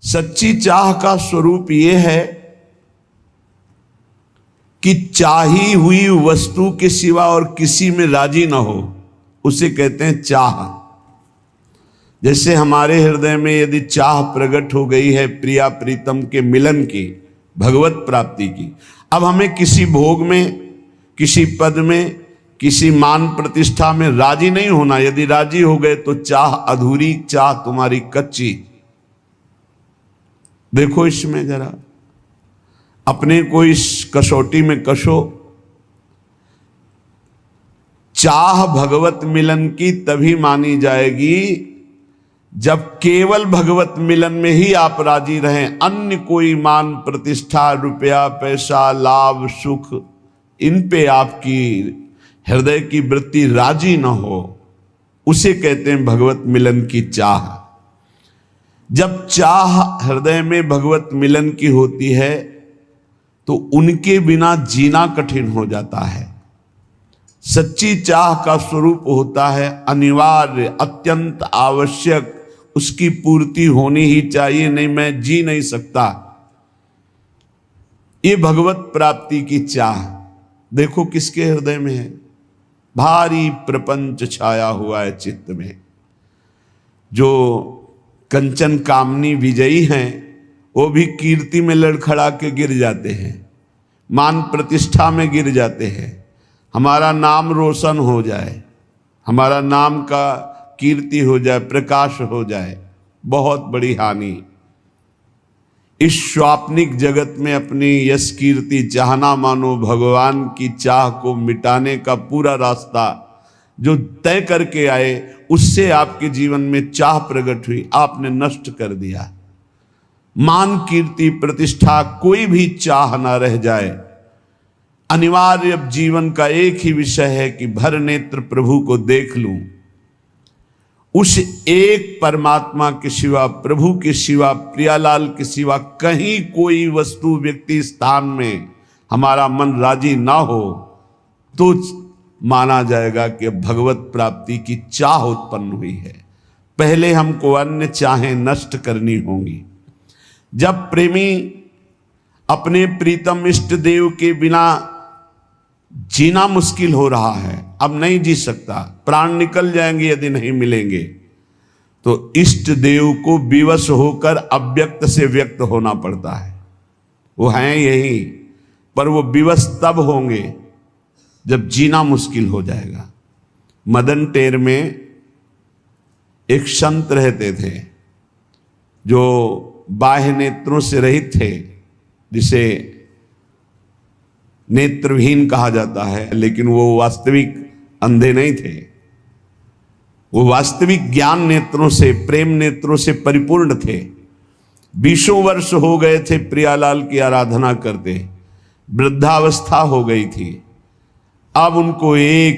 सच्ची चाह का स्वरूप ये है कि चाही हुई वस्तु के सिवा और किसी में राजी ना हो, उसे कहते हैं चाह। जैसे हमारे हृदय में यदि चाह प्रकट हो गई है प्रिया प्रीतम के मिलन की, भगवत प्राप्ति की, अब हमें किसी भोग में, किसी पद में, किसी मान प्रतिष्ठा में राजी नहीं होना। यदि राजी हो गए तो चाह अधूरी, चाह तुम्हारी कच्ची। देखो इसमें जरा अपने को इस कसौटी में कसो। चाह भगवत मिलन की तभी मानी जाएगी जब केवल भगवत मिलन में ही आप राजी रहें। अन्य कोई मान प्रतिष्ठा, रुपया पैसा, लाभ सुख, इन पे आपकी हृदय की वृत्ति राजी न हो, उसे कहते हैं भगवत मिलन की चाह। जब चाह हृदय में भगवत मिलन की होती है तो उनके बिना जीना कठिन हो जाता है। सच्ची चाह का स्वरूप होता है अनिवार्य, अत्यंत आवश्यक, उसकी पूर्ति होनी ही चाहिए, नहीं मैं जी नहीं सकता। ये भगवत प्राप्ति की चाह देखो किसके हृदय में है। भारी प्रपंच छाया हुआ है चित्त में। जो कंचन कामनी विजयी हैं वो भी कीर्ति में लड़खड़ा के गिर जाते हैं, मान प्रतिष्ठा में गिर जाते हैं। हमारा नाम रोशन हो जाए, हमारा नाम का कीर्ति हो जाए, प्रकाश हो जाए, बहुत बड़ी हानि। इस स्वाप्निक जगत में अपनी यश कीर्ति चाहना मानो भगवान की चाह को मिटाने का पूरा रास्ता जो तय करके आए, उससे आपके जीवन में चाह प्रकट हुई, आपने नष्ट कर दिया। मान कीर्ति प्रतिष्ठा कोई भी चाह ना रह जाए। अनिवार्य जीवन का एक ही विषय है कि भर नेत्र प्रभु को देख लूं। उस एक परमात्मा के सिवा, प्रभु के सिवा, प्रियालाल के सिवा कहीं कोई वस्तु, व्यक्ति, स्थान में हमारा मन राजी ना हो तो माना जाएगा कि भगवत प्राप्ति की चाह उत्पन्न हुई है। पहले हमको अन्य चाहें नष्ट करनी होंगी। जब प्रेमी अपने प्रीतम इष्ट देव के बिना जीना मुश्किल हो रहा है, अब नहीं जी सकता, प्राण निकल जाएंगे यदि नहीं मिलेंगे, तो इष्ट देव को विवश होकर अव्यक्त से व्यक्त होना पड़ता है। वो हैं यही, पर वो विवश तब होंगे जब जीना मुश्किल हो जाएगा। मदन टेर में एक संत रहते थे जो बाह्य नेत्रों से रहित थे, जिसे नेत्रहीन कहा जाता है, लेकिन वो वास्तविक अंधे नहीं थे। वो वास्तविक ज्ञान नेत्रों से, प्रेम नेत्रों से परिपूर्ण थे। 20 वर्ष हो गए थे प्रियालाल की आराधना करते, वृद्धावस्था हो गई थी। अब उनको एक